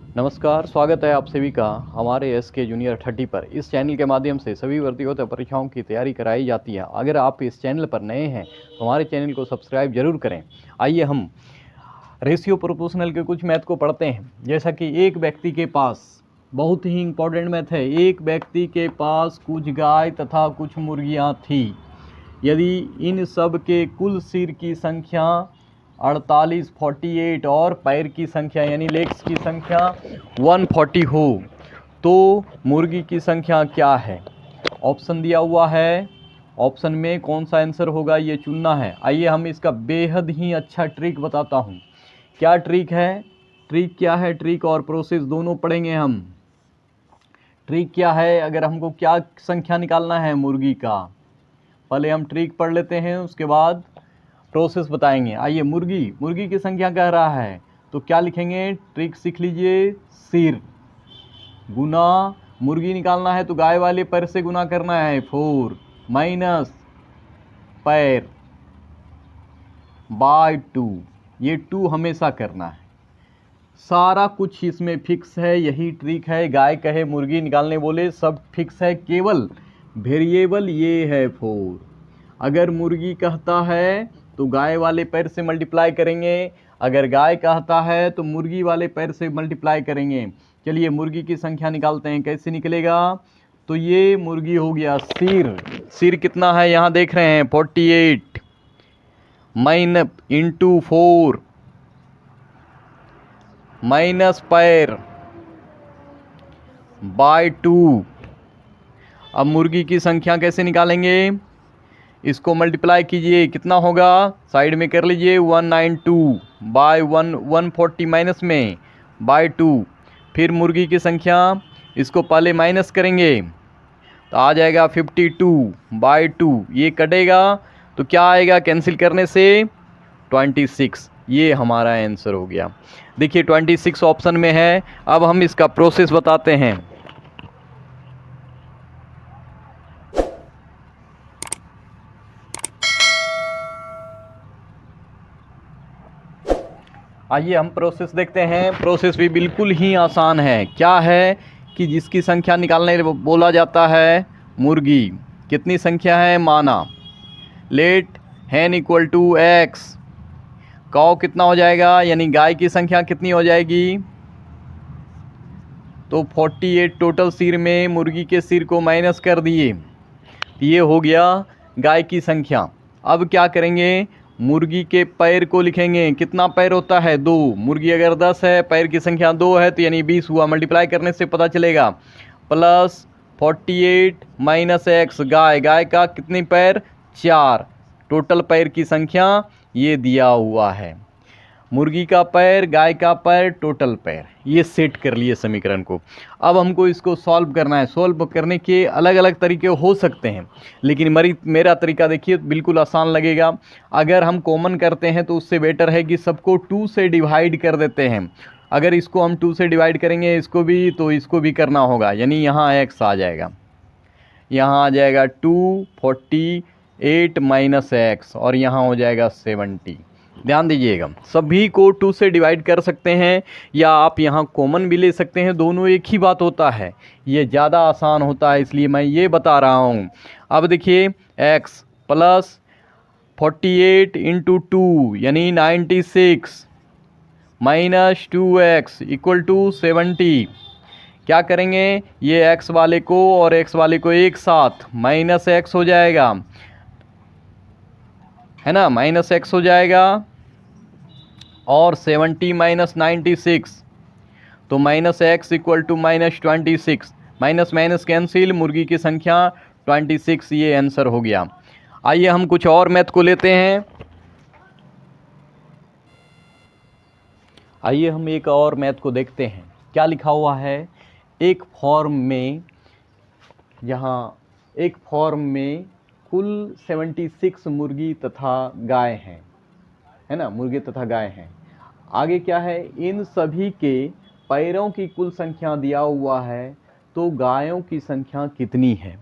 नमस्कार, स्वागत है आप सभी का हमारे एसके जूनियर 30 पर। इस चैनल के माध्यम से सभी भर्ती होते परीक्षाओं की तैयारी कराई जाती है। अगर आप इस चैनल पर नए हैं तो हमारे चैनल को सब्सक्राइब जरूर करें। आइए हम रेशियो प्रोपोर्शनल के कुछ मैथ को पढ़ते हैं। जैसा कि एक व्यक्ति के पास, बहुत ही इंपॉर्टेंट मैथ है, एक व्यक्ति के पास कुछ गाय तथा कुछ मुर्गियाँ थी। यदि इन सब के कुल सिर की संख्या 48, 48 और पैर की संख्या यानी लेग्स की संख्या 140 हो तो मुर्गी की संख्या क्या है? ऑप्शन दिया हुआ है, ऑप्शन में कौन सा आंसर होगा ये चुनना है। आइए हम इसका बेहद ही अच्छा ट्रिक बताता हूँ। क्या ट्रिक है? ट्रिक क्या है? ट्रिक और प्रोसेस दोनों पढ़ेंगे हम। ट्रिक क्या है? अगर हमको क्या संख्या निकालना है मुर्गी का, पहले हम ट्रिक पढ़ लेते हैं, उसके बाद प्रोसेस बताएंगे। आइए, मुर्गी की संख्या कह रहा है तो क्या लिखेंगे? ट्रिक सीख लीजिए। सिर गुना मुर्गी निकालना है तो गाय वाले पैर से गुना करना है 4 माइनस पैर बाय 2, ये 2 हमेशा करना है। सारा कुछ इसमें फिक्स है, यही ट्रिक है। गाय कहे मुर्गी निकालने बोले सब फिक्स है, केवल वेरिएबल ये है 4। अगर मुर्गी कहता है तो गाय वाले पैर से मल्टीप्लाई करेंगे, अगर गाय कहता है तो मुर्गी वाले पैर से मल्टीप्लाई करेंगे। चलिए मुर्गी की संख्या निकालते हैं। कैसे निकलेगा? तो ये मुर्गी हो गया सिर कितना है यहाँ देख रहे हैं 48 माइन इंटू 4 माइनस पैर बाय 2। अब मुर्गी की संख्या कैसे निकालेंगे? इसको मल्टीप्लाई कीजिए, कितना होगा? साइड में कर लीजिए 192 बाय 140 माइनस में बाय 2। फिर मुर्गी की संख्या, इसको पहले माइनस करेंगे तो आ जाएगा 52 बाय 2। ये कटेगा तो क्या आएगा कैंसिल करने से? 26। ये हमारा आंसर हो गया। देखिए 26 ऑप्शन में है। अब हम इसका प्रोसेस बताते हैं। आइए हम प्रोसेस देखते हैं। प्रोसेस भी बिल्कुल ही आसान है। क्या है कि जिसकी संख्या निकालने बोला जाता है मुर्गी, कितनी संख्या है माना, लेट हैन इक्वल टू एक्स, काऊ कितना हो जाएगा यानी गाय की संख्या कितनी हो जाएगी? तो 48 टोटल सिर में मुर्गी के सिर को माइनस कर दिए, ये हो गया गाय की संख्या। अब क्या करेंगे? मुर्गी के पैर को लिखेंगे। कितना पैर होता है? 2। मुर्गी अगर 10 है, पैर की संख्या 2 है तो यानी 20 हुआ। मल्टीप्लाई करने से पता चलेगा प्लस 48 माइनस एक्स, गाय का कितने पैर? 4। टोटल पैर की संख्या ये दिया हुआ है। मुर्गी का पैर, गाय का पैर, टोटल पैर, ये सेट कर लिए समीकरण को। अब हमको इसको सॉल्व करना है। सॉल्व करने के अलग अलग तरीके हो सकते हैं, लेकिन मेरा तरीका देखिए बिल्कुल आसान लगेगा। अगर हम कॉमन करते हैं तो उससे बेटर है कि सबको 2 से डिवाइड कर देते हैं। अगर इसको हम 2 से डिवाइड करेंगे इसको भी, तो इसको भी करना होगा, यानी यहाँ x आ जाएगा, यहाँ आ जाएगा 248 माइनस एक्स और यहाँ हो जाएगा 70। ध्यान दीजिएगा, सभी को 2 से डिवाइड कर सकते हैं या आप यहाँ कॉमन भी ले सकते हैं, दोनों एक ही बात होता है। ये ज़्यादा आसान होता है इसलिए मैं ये बता रहा हूँ। अब देखिए x प्लस 48 इंटू 2 यानी 96 माइनस 2x इक्वल टू 70। क्या करेंगे? ये x वाले को और x वाले को एक साथ माइनस x हो जाएगा, है ना, माइनस x हो जाएगा, और 70 माइनस 96 तो minus x equal to minus 26। Minus minus cancel, मुर्गी की संख्या 26, ये आंसर हो गया। आइए हम कुछ और मैथ को लेते हैं। आइए हम एक और मैथ को देखते हैं। क्या लिखा हुआ है? एक फॉर्म में कुल 76 मुर्गी तथा गाय हैं, है ना, मुर्गे तथा गाय हैं। आगे क्या है? इन सभी के पैरों की कुल संख्या दिया हुआ है, तो गायों की संख्या कितनी है?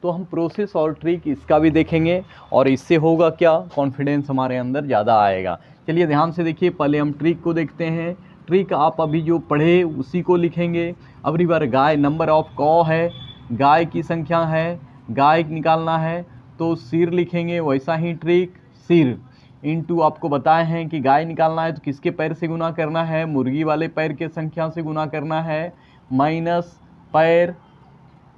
तो हम प्रोसेस और ट्रिक इसका भी देखेंगे और इससे होगा क्या, कॉन्फिडेंस हमारे अंदर ज़्यादा आएगा। चलिए ध्यान से देखिए, पहले हम ट्रिक को देखते हैं। ट्रिक आप अभी जो पढ़े उसी को लिखेंगे। अगली बार गाय, नंबर ऑफ कॉ है, गाय की संख्या है, गाय निकालना है तो सिर लिखेंगे। वैसा ही ट्रिक सिर इनटू आपको बताए हैं कि गाय निकालना है तो किसके पैर से गुना करना है, मुर्गी वाले पैर के संख्या से गुना करना है, माइनस पैर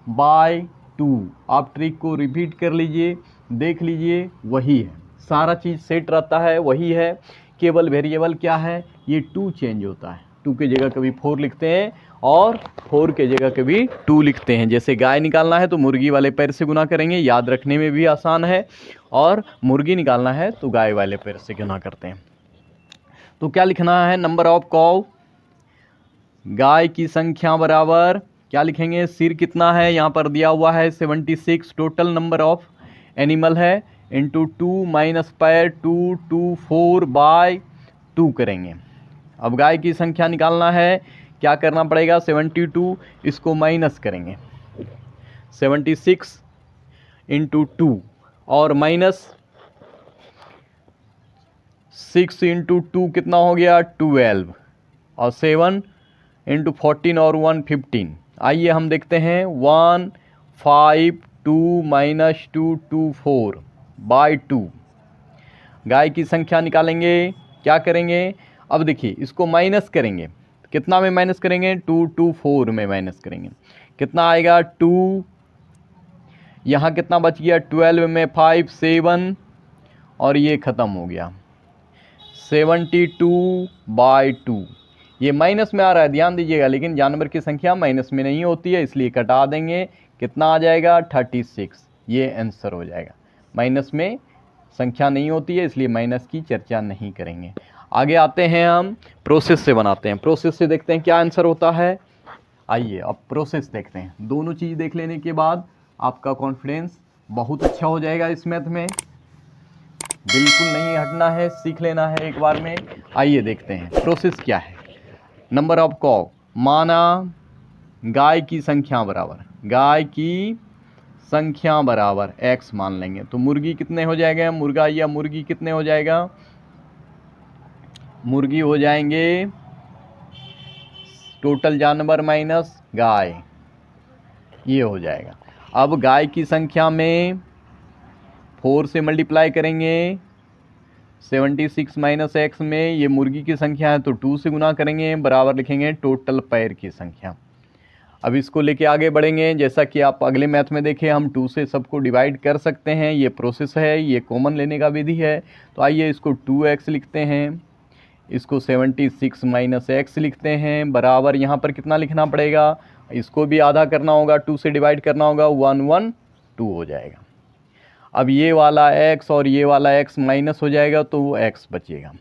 बाय 2। आप ट्रिक को रिपीट कर लीजिए, देख लीजिए, वही है, सारा चीज़ सेट रहता है, वही है। केवल वेरिएबल क्या है, ये 2 चेंज होता है। 2 के जगह कभी 4 लिखते हैं और 4 के जगह कभी 2 लिखते हैं। जैसे गाय निकालना है तो मुर्गी वाले पैर से गुना करेंगे, याद रखने में भी आसान है, और मुर्गी निकालना है तो गाय वाले पैर से गुना करते हैं। तो क्या लिखना है, नंबर ऑफ कॉ, गाय की संख्या बराबर क्या लिखेंगे, सिर कितना है यहाँ पर दिया हुआ है 76, टोटल नंबर ऑफ एनिमल है, इंटू 2 माइनस पैर 2 2 4 बाय 2 करेंगे। अब गाय की संख्या निकालना है, क्या करना पड़ेगा, 72, इसको माइनस करेंगे 76 इंटू 2 और माइनस 6 इंटू 2 कितना हो गया 12 और 7 इंटू 14 और 1 15। आइए हम देखते हैं 1 5 2 माइनस 2 2 4 बाय 2। गाय की संख्या निकालेंगे, क्या करेंगे, अब देखिए इसको माइनस करेंगे, कितना में माइनस करेंगे 2 2 4 में माइनस करेंगे, कितना आएगा 2, यहाँ कितना बच गया 12 में 5 7 और ये ख़त्म हो गया 72 बाय 2। ये माइनस में आ रहा है, ध्यान दीजिएगा, लेकिन जानवर की संख्या माइनस में नहीं होती है, इसलिए कटा देंगे, कितना आ जाएगा 36। ये आंसर हो जाएगा, माइनस में संख्या नहीं होती है इसलिए माइनस की चर्चा नहीं करेंगे। आगे आते हैं, हम प्रोसेस से बनाते हैं, प्रोसेस से देखते हैं क्या आंसर होता है। आइए अब प्रोसेस देखते हैं। दोनों चीज़ देख लेने के बाद आपका कॉन्फिडेंस बहुत अच्छा हो जाएगा इस मैथ में, बिल्कुल नहीं हटना है, सीख लेना है एक बार में। आइए देखते हैं प्रोसेस क्या है। नंबर ऑफ कॉ, माना गाय की संख्या बराबर, गाय की संख्या बराबर x मान लेंगे, तो मुर्गी कितने हो जाएगा, मुर्गा या मुर्गी कितने हो जाएगा, मुर्गी हो जाएंगे टोटल जानवर माइनस गाय, ये हो जाएगा। अब गाय की संख्या में 4 से मल्टीप्लाई करेंगे, 76 माइनस x में ये मुर्गी की संख्या है तो 2 से गुना करेंगे, बराबर लिखेंगे टोटल पैर की संख्या। अब इसको लेके आगे बढ़ेंगे, जैसा कि आप अगले मैथ में देखें, हम 2 से सबको डिवाइड कर सकते हैं, ये प्रोसेस है, ये कॉमन लेने का विधि है। तो आइए इसको 2x लिखते हैं, इसको 76 माइनस x लिखते हैं, बराबर यहाँ पर कितना लिखना पड़ेगा, इसको भी आधा करना होगा, 2 से डिवाइड करना होगा, 1 1 2 हो जाएगा। अब ये वाला x और ये वाला x माइनस हो जाएगा तो वो x बचेगा।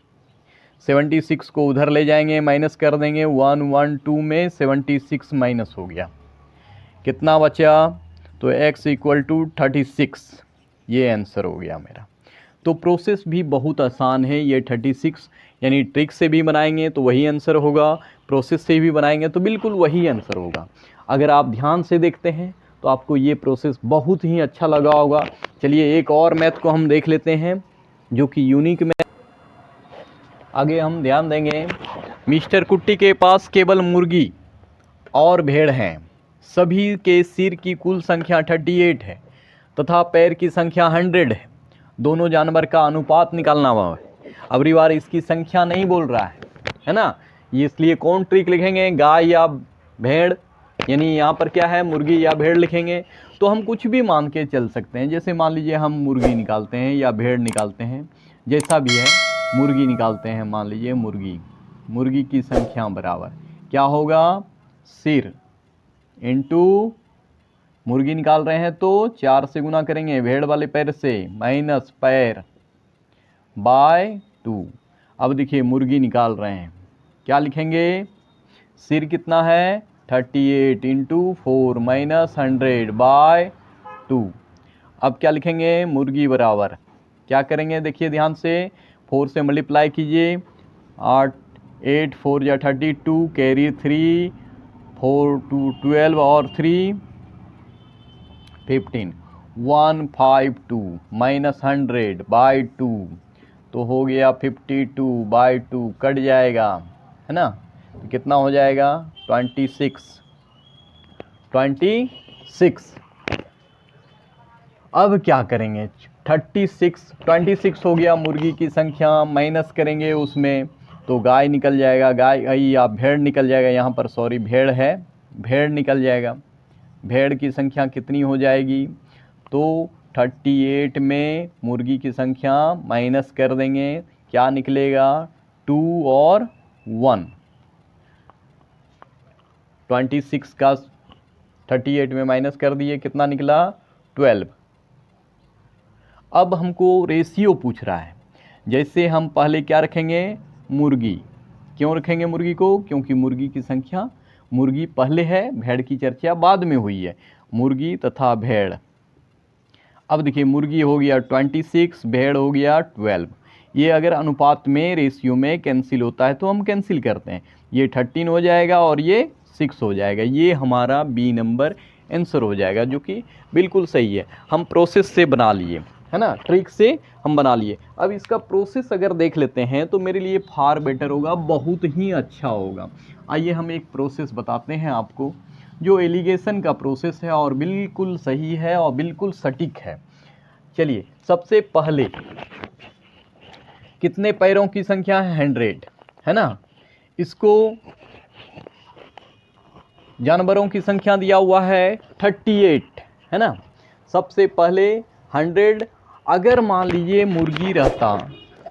76 को उधर ले जाएंगे, माइनस कर देंगे, 1 1 2 में 76 माइनस हो गया, कितना बचा, तो x इक्वल टू 36, ये आंसर हो गया मेरा। तो प्रोसेस भी बहुत आसान है, ये 36 यानी ट्रिक से भी बनाएंगे तो वही आंसर होगा, प्रोसेस से भी बनाएंगे तो बिल्कुल वही आंसर होगा। अगर आप ध्यान से देखते हैं तो आपको ये प्रोसेस बहुत ही अच्छा लगा होगा। चलिए एक और मैथ को हम देख लेते हैं जो कि यूनिक मैथ। आगे हम ध्यान देंगे, मिस्टर कुट्टी के पास केवल मुर्गी और भेड़ हैं, सभी के सिर की कुल संख्या 38 है तथा पैर की संख्या 100 है, दोनों जानवर का अनुपात निकालना हुआ है। अब बार इसकी संख्या नहीं बोल रहा है ना, ये इसलिए कौन ट्रिक लिखेंगे, गाय या भेड़, यानी यहाँ पर क्या है मुर्गी या भेड़ लिखेंगे। तो हम कुछ भी मान के चल सकते हैं, जैसे मान लीजिए हम मुर्गी निकालते हैं या भेड़ निकालते हैं, जैसा भी है, मुर्गी निकालते हैं, मान लीजिए मुर्गी, मुर्गी की संख्या बराबर क्या होगा, सिर इंटू, मुर्गी निकाल रहे हैं तो 4 से गुना करेंगे भेड़ वाले पैर से, माइनस पैर बाय 2। अब देखिए मुर्गी निकाल रहे हैं, क्या लिखेंगे, सिर कितना है 38 इंटू 4 माइनस 100 बाय 2। अब क्या लिखेंगे, मुर्गी बराबर क्या करेंगे, देखिए ध्यान से, 4 से मल्टीप्लाई कीजिए, 8 8 4 या 32, कैरी 3 4 2 12 और 3 15, 152 माइनस 100 बाय 2, तो हो गया 52 बाय 2, कट जाएगा है ना, तो कितना हो जाएगा 26। अब क्या करेंगे, 26 हो गया मुर्गी की संख्या, माइनस करेंगे उसमें तो गाय निकल जाएगा, गाय या भेड़ निकल जाएगा, यहाँ पर सॉरी भेड़ है, भेड़ निकल जाएगा। भेड़ की संख्या कितनी हो जाएगी, तो 38 में मुर्गी की संख्या माइनस कर देंगे, क्या निकलेगा 2 और 1। 26 का 38 में माइनस कर दिए, कितना निकला 12। अब हमको रेशियो पूछ रहा है, जैसे हम पहले क्या रखेंगे, मुर्गी। क्यों रखेंगे मुर्गी को, क्योंकि मुर्गी की संख्या, मुर्गी पहले है, भेड़ की चर्चा बाद में हुई है, मुर्गी तथा भेड़। अब देखिए मुर्गी हो गया 26, भेड़ हो गया 12। ये अगर अनुपात में रेशियो में कैंसिल होता है तो हम कैंसिल करते हैं, ये 13 हो जाएगा और ये 6 हो जाएगा। ये हमारा बी नंबर आंसर हो जाएगा, जो कि बिल्कुल सही है। हम प्रोसेस से बना लिए, है ना, ट्रिक से हम बना लिए। अब इसका प्रोसेस अगर देख लेते हैं तो मेरे लिए फार बेटर होगा, बहुत ही अच्छा होगा। आइए हम एक प्रोसेस बताते हैं आपको, जो एलिगेशन का प्रोसेस है और बिल्कुल सही है और बिल्कुल सटीक है। चलिए सबसे पहले कितने पैरों की संख्या है 100, है ना। इसको जानवरों की संख्या दिया हुआ है 38, है ना। सबसे पहले 100, अगर मान लीजिए मुर्गी रहता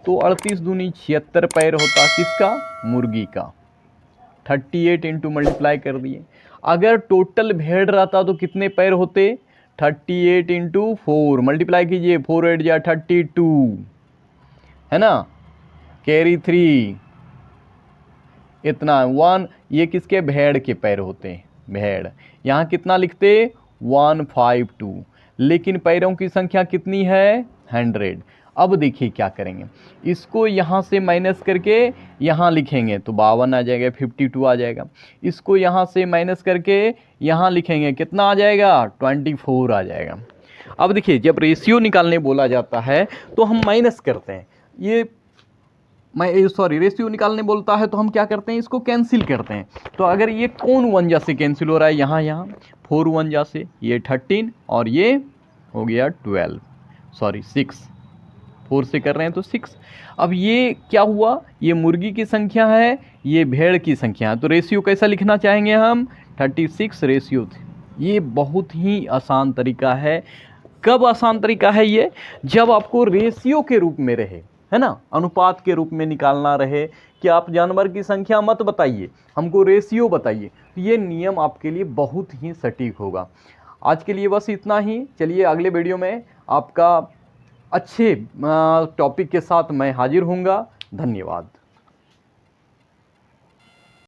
तो 38 दूनी 76 पैर होता, किसका, मुर्गी का। 38 इंटू मल्टीप्लाई कर दिए। अगर टोटल भेड़ रहता तो कितने पैर होते, 38 इंटू 4 मल्टीप्लाई कीजिए, 4 8 जा 32, है ना, कैरी 3, इतना 1। ये किसके, भेड़ के पैर होते हैं, भेड़। यहाँ कितना लिखते 152, लेकिन पैरों की संख्या कितनी है 100। अब देखिए क्या करेंगे, इसको यहाँ से माइनस करके यहाँ लिखेंगे तो 52 आ जाएगा, 52 आ जाएगा। इसको यहाँ से माइनस करके यहाँ लिखेंगे, कितना आ जाएगा 24 आ जाएगा। अब देखिए जब रेशियो निकालने बोला जाता है तो हम माइनस करते हैं, रेशियो निकालने बोलता है तो हम क्या करते हैं, इसको कैंसिल करते हैं। तो अगर ये कौन 1 जा से कैंसिल हो रहा है, यहाँ 4 1 जा से, ये 13 और ये हो गया 12, सॉरी 6, 4 से कर रहे हैं तो 6। अब ये क्या हुआ, ये मुर्गी की संख्या है, ये भेड़ की संख्या है, तो रेशियो कैसा लिखना चाहेंगे हम, 36 रेशियो। ये बहुत ही आसान तरीका है। कब आसान तरीका है ये, जब आपको रेशियो के रूप में रहे, है ना, अनुपात के रूप में निकालना रहे कि आप जानवर की संख्या मत बताइए, हमको रेशियो बताइए, तो ये नियम आपके लिए बहुत ही सटीक होगा। आज के लिए बस इतना ही। चलिए अगले वीडियो में आपका अच्छे टॉपिक के साथ मैं हाजिर होऊंगा। धन्यवाद।